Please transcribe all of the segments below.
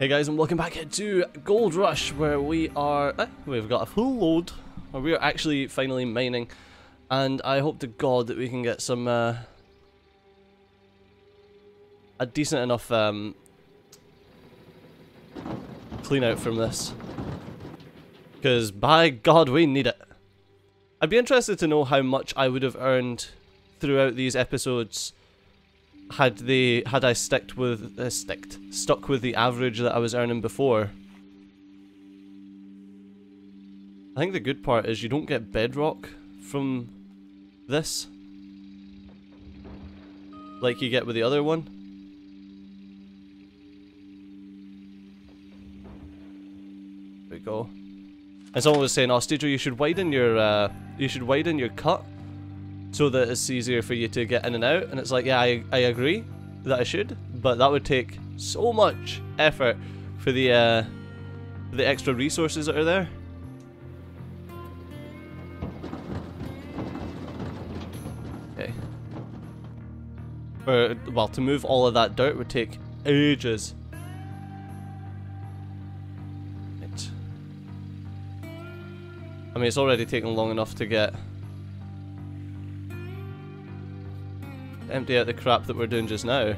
Hey guys, and welcome back to Gold Rush, where we've got a full load, where we are actually finally mining, and I hope to God that we can get some a decent enough clean out from this, because by God we need it. I'd be interested to know how much I would have earned throughout these episodes had I stuck with the average that I was earning before. I think the good part is you don't get bedrock from this, like you get with the other one. There we go. And someone was saying, "Oh, Stager, you should widen your cut so that it's easier for you to get in and out." And it's like, yeah, I agree that I should, but that would take so much effort for the extra resources that are there. Okay. Well, to move all of that dirt would take ages. Right. I mean, it's already taken long enough to empty out the crap that we're doing just now.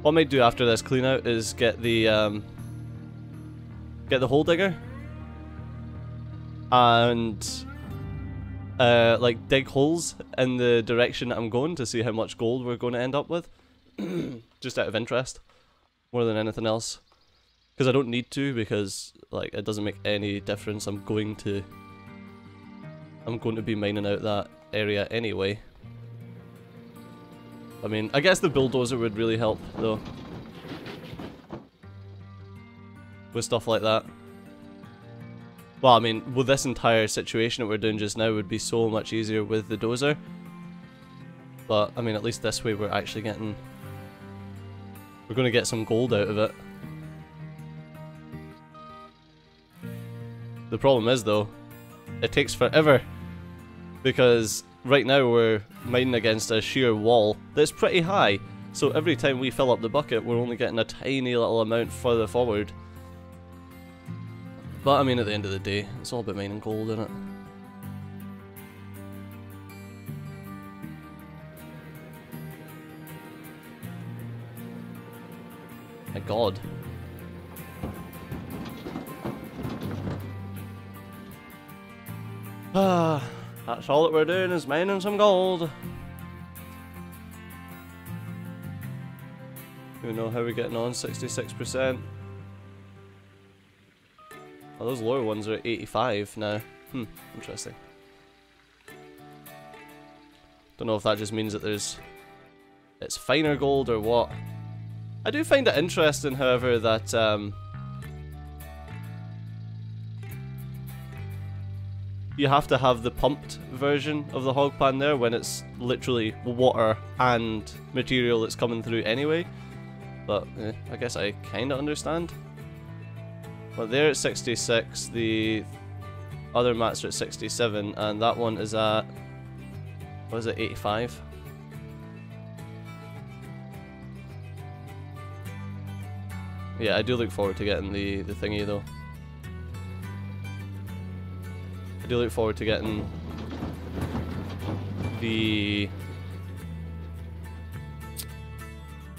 What I might do after this clean out is get the hole digger and like dig holes in the direction that I'm going to see how much gold we're going to end up with. Just out of interest more than anything else, because I don't need to, because like it doesn't make any difference. I'm going to be mining out that area anyway. I mean, I guess the bulldozer would really help though with stuff like that. Well, I mean, with this entire situation that we're doing just now would be so much easier with the dozer. But I mean, at least this way we're actually going to get some gold out of it. The problem is though, it takes forever, because right now we're mining against a sheer wall that's pretty high, so every time we fill up the bucket we're only getting a tiny little amount further forward. But I mean, at the end of the day, it's all about mining gold, isn't it? My God. Ah. That's all that we're doing, is mining some gold. We know how we're getting on, 66%. Oh, those lower ones are at 85 now. Interesting. Don't know if that just means that it's finer gold or what. I do find it interesting, however, that you have to have the pumped version of the hog pan there when it's literally water and material that's coming through anyway. But I guess I kind of understand. But they're at 66, the other mats are at 67, and that one is at, what is it, 85? Yeah, I do look forward to getting the thingy though. I do look forward to getting the...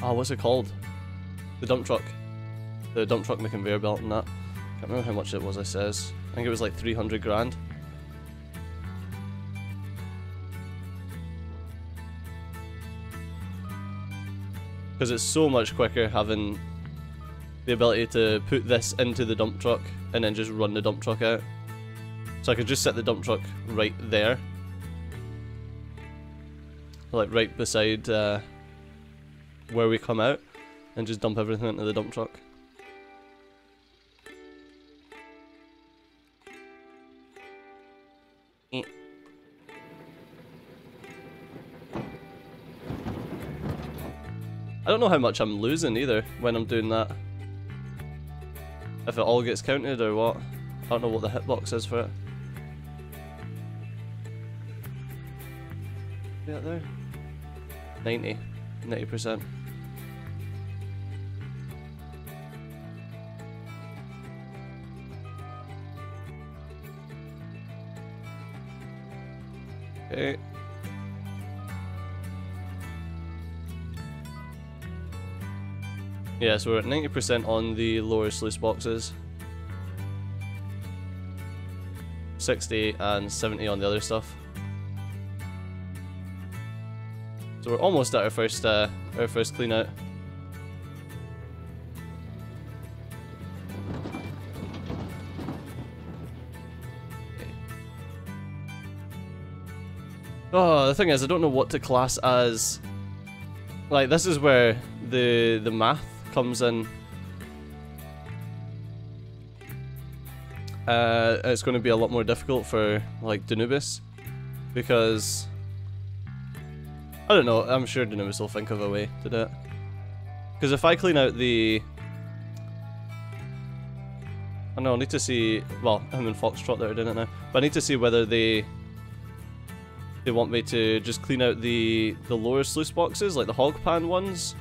oh, what's it called? The dump truck. The dump truck and the conveyor belt and that. Can't remember how much it was, I says. I think it was like 300 grand. Because it's so much quicker having the ability to put this into the dump truck and then just run the dump truck out. So I could just set the dump truck right there, like right beside where we come out, and just dump everything into the dump truck. I don't know how much I'm losing either when I'm doing that. If it all gets counted or what. I don't know what the hitbox is for it. Yeah, there. 90%. Okay. Yeah, so we're at 90% on the lower sluice boxes. 60 and 70 on the other stuff. So we're almost at our first clean out. Oh, the thing is, I don't know what to class as. Like, this is where the math comes in. It's going to be a lot more difficult for like Danubis, because I don't know. I'm sure Danubis will think of a way to do it. Because if I clean out the, I know I need to see. Well, him and Foxtrot that are doing it now, but I need to see whether they want me to just clean out the lower sluice boxes, like the hog pan ones,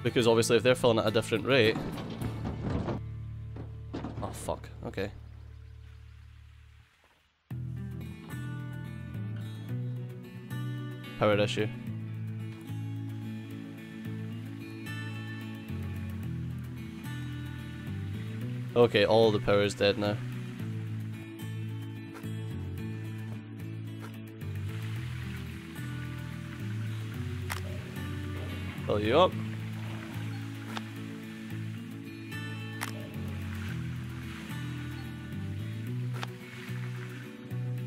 because obviously if they're filling at a different rate. Oh fuck, okay. Power issue. Okay, all the power is dead now. Fill you up.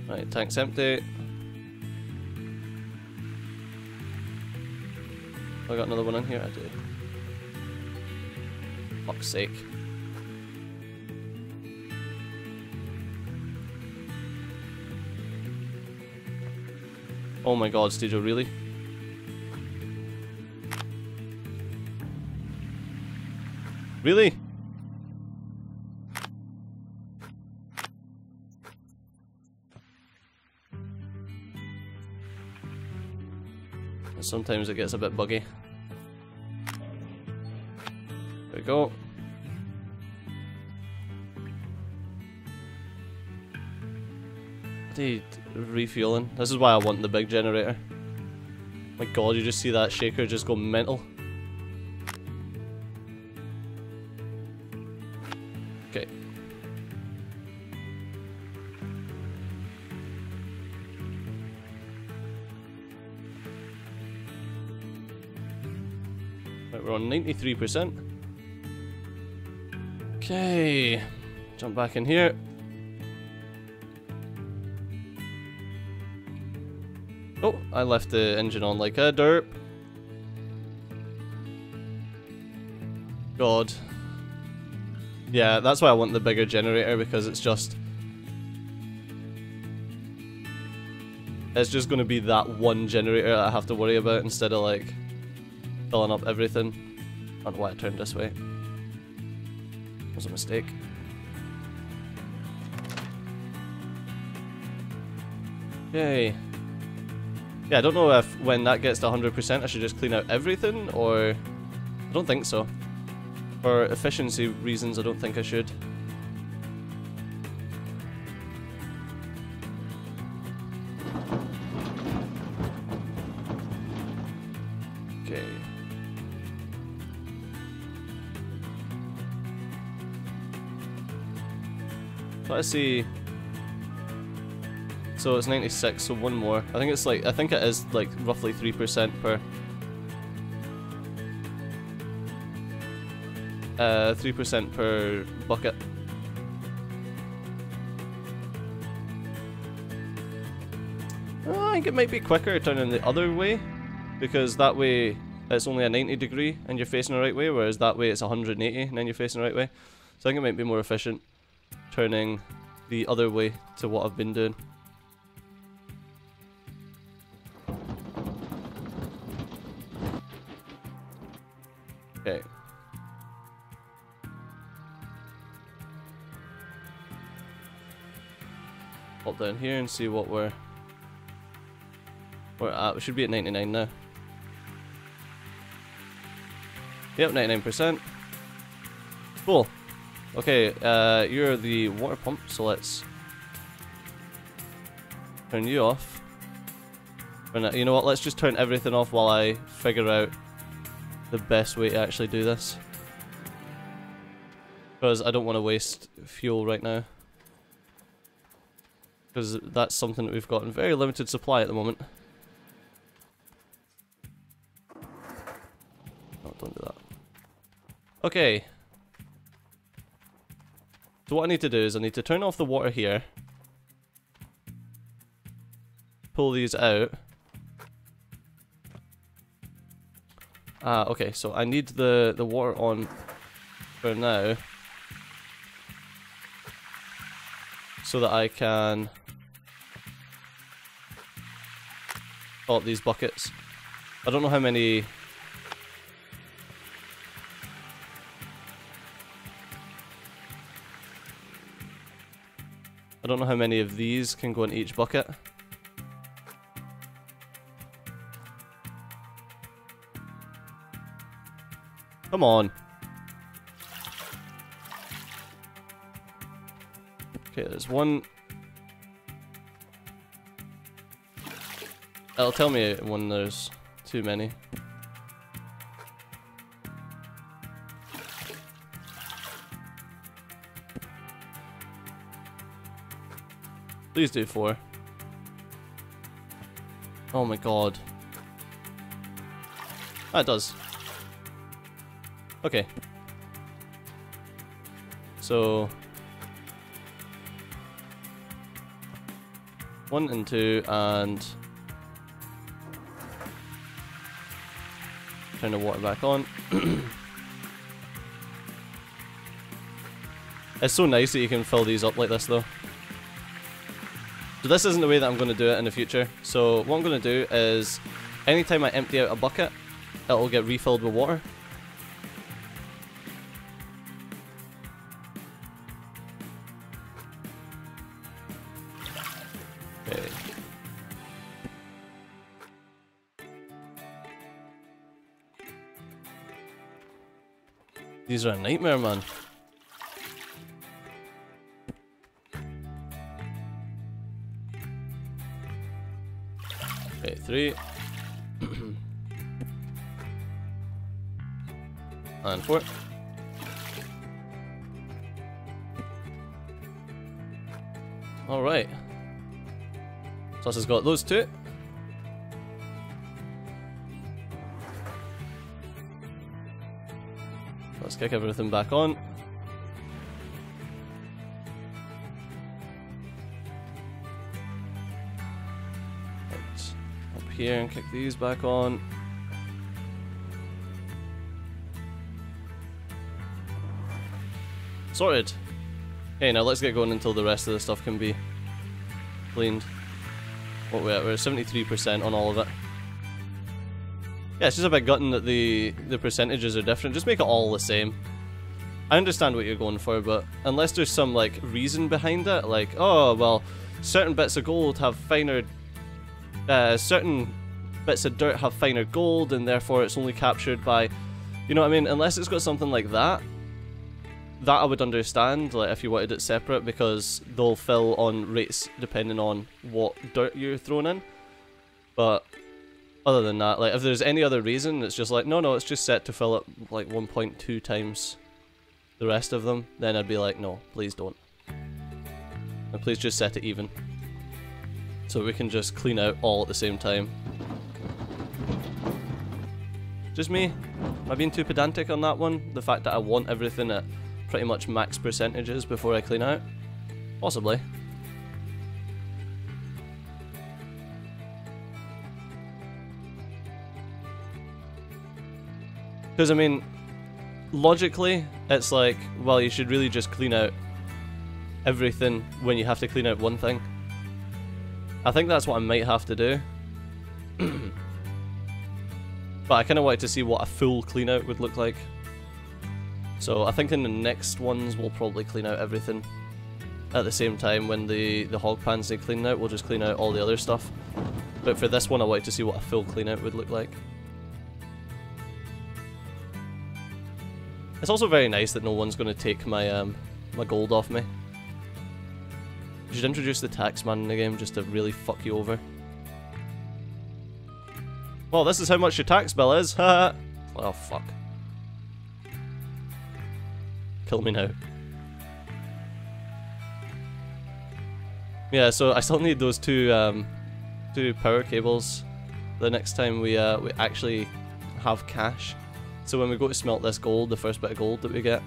Right, tank's empty. I got another one in here? I do. Fuck's sake. Oh my god, Steejo, really? Really? Sometimes it gets a bit buggy. There we go. Dude, refueling. This is why I want the big generator. My god, you just see that shaker just go mental. Okay. Right, we're on 93%. Okay. Jump back in here. Oh, I left the engine on like a derp. God. Yeah, that's why I want the bigger generator, because it's just going to be that one generator that I have to worry about instead of like filling up everything. I don't know why I turned this way. It was a mistake. Okay. Yeah, I don't know if when that gets to 100% I should just clean out everything, or I don't think so. For efficiency reasons, I don't think I should. Okay. Let's see. So it's 96, so one more. I think it's like, I think it is like roughly 3% per 3% per bucket. I think it might be quicker turning the other way, because that way it's only a 90 degree and you're facing the right way, whereas that way it's 180 and then you're facing the right way. So I think it might be more efficient turning the other way to what I've been doing. Okay. Pop down here and see what we're at. We should be at 99 now. Yep, 99%. Cool. Okay, you're the water pump, so let's Turn you off. You know what, let's just turn everything off while I figure out the best way to actually do this. Because I don't want to waste fuel right now. Because that's something that we've got in very limited supply at the moment. Oh, don't do that. Okay. So what I need to do is I need to turn off the water here. Pull these out. Okay, so I need the water on for now. So that I can fill up these buckets. I don't know how many... I don't know how many of these can go in each bucket. Come on. Okay, there's one. It'll tell me when there's too many. Please do 4. Oh my god. Ah, it does. Okay. So 1 and 2 and turn the water back on. It's so nice that you can fill these up like this though. So this isn't the way that I'm going to do it in the future. So what I'm going to do is anytime I empty out a bucket, it'll get refilled with water. Okay. These are a nightmare, man. Okay, 3. And 4. Alright. So this has got those 2. Let's kick everything back on. Right. Up here and kick these back on. Sorted. Okay, now let's get going until the rest of the stuff can be cleaned. What we're at? We're at 73% on all of it. Yeah, it's just a bit gutting that the percentages are different. Just make it all the same. I understand what you're going for, but unless there's some like reason behind it, like, oh well, certain bits of gold have finer, certain bits of dirt have finer gold, and therefore it's only captured by, you know what I mean? Unless it's got something like that, that I would understand. Like if you wanted it separate, because they'll fill on rates depending on what dirt you're throwing in. But other than that, like if there's any other reason, it's just like, no, it's just set to fill up like 1.2 times the rest of them, then I'd be like, no, please don't. And please just set it even. So we can just clean out all at the same time. Just me? Am I being too pedantic on that one? The fact that I want everything at pretty much max percentages before I clean out? Possibly. Because, I mean, logically, it's like, well, you should really just clean out everything when you have to clean out one thing. I think that's what I might have to do. But I kind of wanted to see what a full clean out would look like. So I think in the next ones we'll probably clean out everything at the same time. When the hog pans need cleaning out, we'll just clean out all the other stuff. But for this one I wanted to see what a full clean out would look like. It's also very nice that no one's going to take my my gold off me. You should introduce the taxman in the game just to really fuck you over. Well, this is how much your tax bill is, haha! Oh, fuck. Kill me now. Yeah, so I still need those two power cables the next time we actually have cash. So when we go to smelt this gold, the first bit of gold that we get,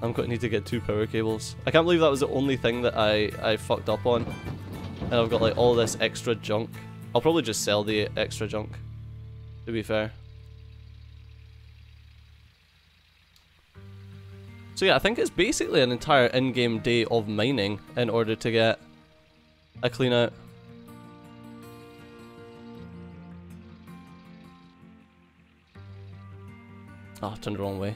I'm going to need to get 2 power cables. I can't believe that was the only thing that I fucked up on. And I've got like all this extra junk. I'll probably just sell the extra junk, to be fair. So yeah, I think it's basically an entire in-game day of mining in order to get a clean out. Oh, I turned the wrong way.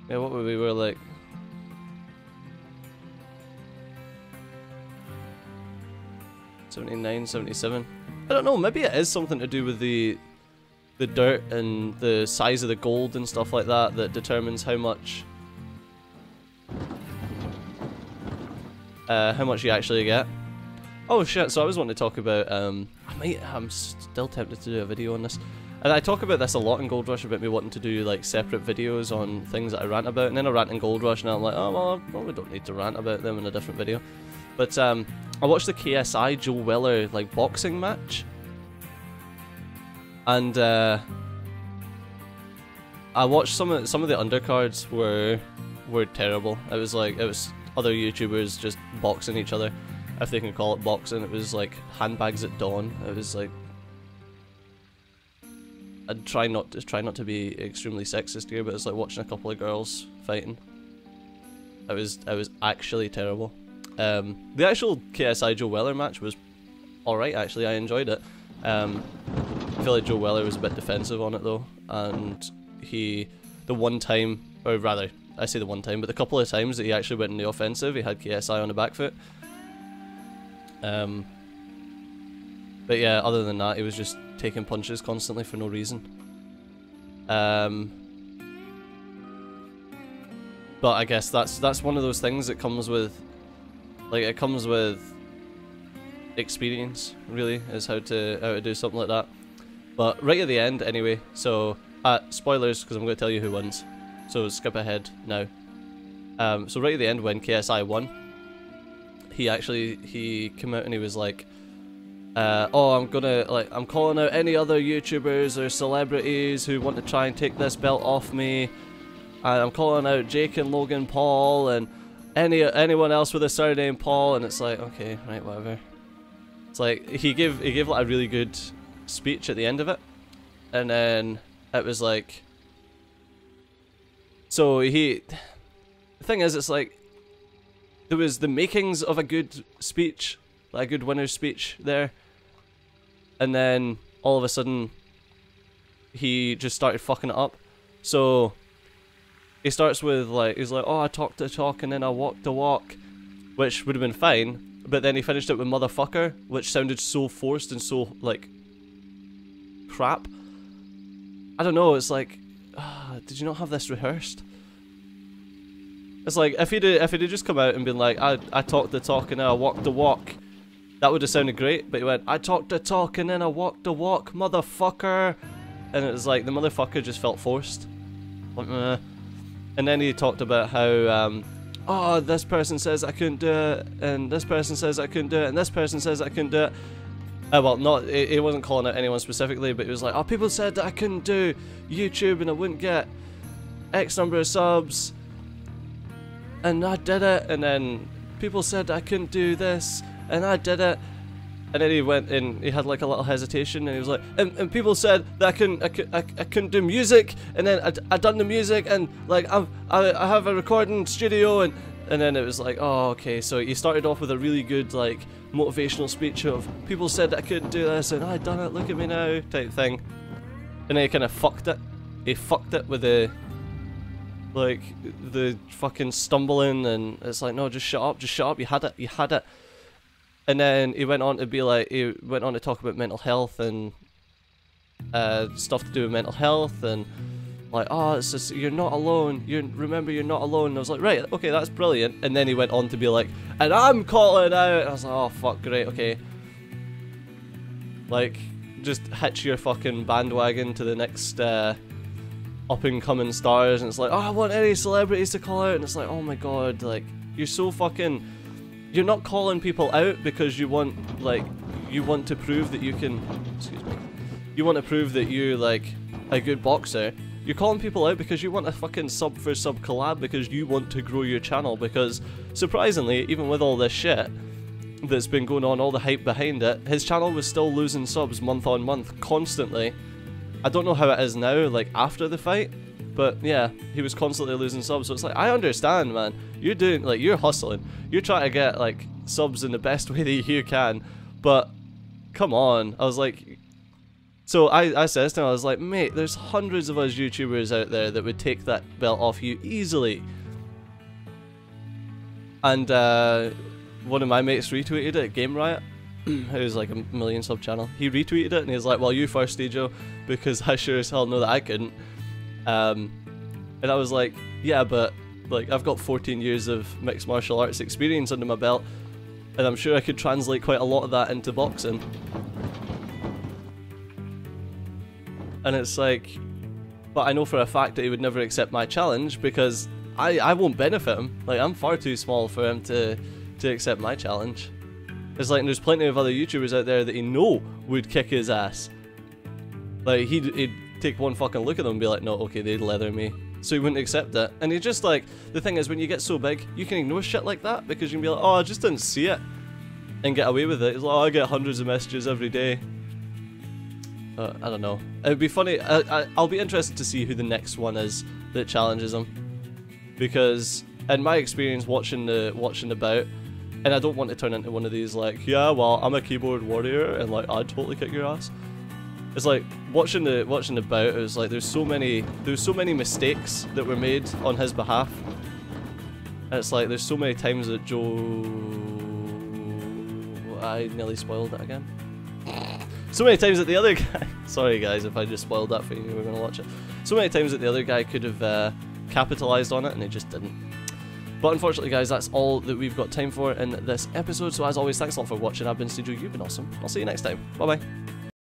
Yeah, what were we? Were like... $79, $77. I don't know, maybe it is something to do with the dirt and the size of the gold and stuff like that that determines how much you actually get. Oh shit, so I was wanting to talk about, I'm still tempted to do a video on this. And I talk about this a lot in Gold Rush, about me wanting to do like separate videos on things that I rant about, and then I rant in Gold Rush and I'm like, oh well, I probably don't need to rant about them in a different video. But I watched the KSI Joe Weller like boxing match, and I watched some of the undercards were terrible. It was other YouTubers just boxing each other, if they can call it boxing. It was like handbags at dawn. It was like, I'd try not to be extremely sexist here, but it's like watching a couple of girls fighting. It was actually terrible. The actual KSI Joe Weller match was alright, actually. I enjoyed it. I feel like Joe Weller was a bit defensive on it though, and the one time, or rather, I say the one time, but the couple of times that he actually went in the offensive, he had KSI on the back foot. But yeah, other than that, he was just taking punches constantly for no reason. But I guess that's one of those things that comes with, like, it comes with experience, really, is how to do something like that. But right at the end, anyway, so, spoilers, because I'm going to tell you who wins, so skip ahead now. So right at the end, when KSI won, he came out and he was like, oh, I'm calling out any other YouTubers or celebrities who want to try and take this belt off me. I'm calling out Jake and Logan Paul and anyone else with a surname Paul, and it's like, okay, right, whatever. It's like he gave like a really good speech at the end of it, and then it was like, so the thing is, it's like there was the makings of a good speech, like a good winner's speech there, and then all of a sudden he just started fucking it up. So he starts with like, he's like, oh, I talked the talk and then I walked the walk, which would have been fine, but then he finished it with motherfucker, which sounded so forced and so like crap. I don't know, it's like, did you not have this rehearsed? It's like, if he'd just come out and been like, I talked the talk and then I walked the walk, that would have sounded great, but he went, I talked the talk and then I walked the walk, motherfucker, and it was like, the motherfucker just felt forced. Like, meh. And then he talked about how, oh, this person says I couldn't do it, and this person says I couldn't do it, and this person says I couldn't do it. Well, he wasn't calling out anyone specifically, but he was like, oh, people said that I couldn't do YouTube and I wouldn't get X number of subs, and I did it, and then people said that I couldn't do this, and I did it. And then he went and he had like a little hesitation, and he was like, and people said that I couldn't do music, and then I done the music, and like I have a recording studio, and then it was like, oh, okay. So he started off with a really good like motivational speech of people said that I couldn't do this, and I done it, look at me now, type thing. And then he kind of fucked it. He fucked it with the fucking stumbling, and it's like, no, just shut up, you had it. And then he went on to be like, he went on to talk about mental health and stuff to do with mental health and like, oh, it's just, you're not alone. Remember, you're not alone. And I was like, right, okay, that's brilliant. And then he went on to be like, and I'm calling out. And I was like, oh fuck, great, okay. Like, just hitch your fucking bandwagon to the next up and coming stars, and it's like, oh, I want any celebrities to call out, and it's like, oh my god, like, you're so fucking, you're not calling people out because you want, like, you want to prove that you can, excuse me, you want to prove that you're like a good boxer. You're calling people out because you want a fucking sub for sub collab, because you want to grow your channel, because surprisingly, even with all this shit that's been going on, all the hype behind it, his channel was still losing subs month on month, constantly. I don't know how it is now, like after the fight, but yeah, he was constantly losing subs, so it's like, I understand, man, you're doing, like, you're hustling, you're trying to get, like, subs in the best way that you can, but come on. I was like, so I said to him, I was like, mate, there's hundreds of us YouTubers out there that would take that belt off you easily. And one of my mates retweeted it, Game Riot, who's like a 1 million sub channel. He retweeted it and he was like, well, you first, Dejo, because I sure as hell know that I couldn't. And I was like, yeah, but like, I've got 14 years of mixed martial arts experience under my belt, and I'm sure I could translate quite a lot of that into boxing. And it's like, but I know for a fact that he would never accept my challenge because I won't benefit him. Like, I'm far too small for him to accept my challenge. It's like, there's plenty of other YouTubers out there that he know would kick his ass. Like, he'd take one fucking look at them and be like, no, okay, they'd leather me. So he wouldn't accept it. And he just like, the thing is, when you get so big, you can ignore shit like that because you can be like, oh, I just didn't see it, and get away with it. He's like, oh, I get hundreds of messages every day. I don't know. It would be funny. I'll be interested to see who the next one is that challenges him, because in my experience watching the bout, and I don't want to turn into one of these like, yeah, well, I'm a keyboard warrior and like I'd totally kick your ass. It's like watching the bout. It was like there's so many mistakes that were made on his behalf. And it's like there's so many times that Joe. I nearly spoiled it again. So many times that the other guy, sorry guys if I just spoiled that for you, we're gonna watch it. So many times that the other guy could have capitalized on it and he just didn't. But unfortunately guys, that's all that we've got time for in this episode, so as always, thanks a lot for watching. I've been Studio, you've been awesome. I'll see you next time. Bye bye.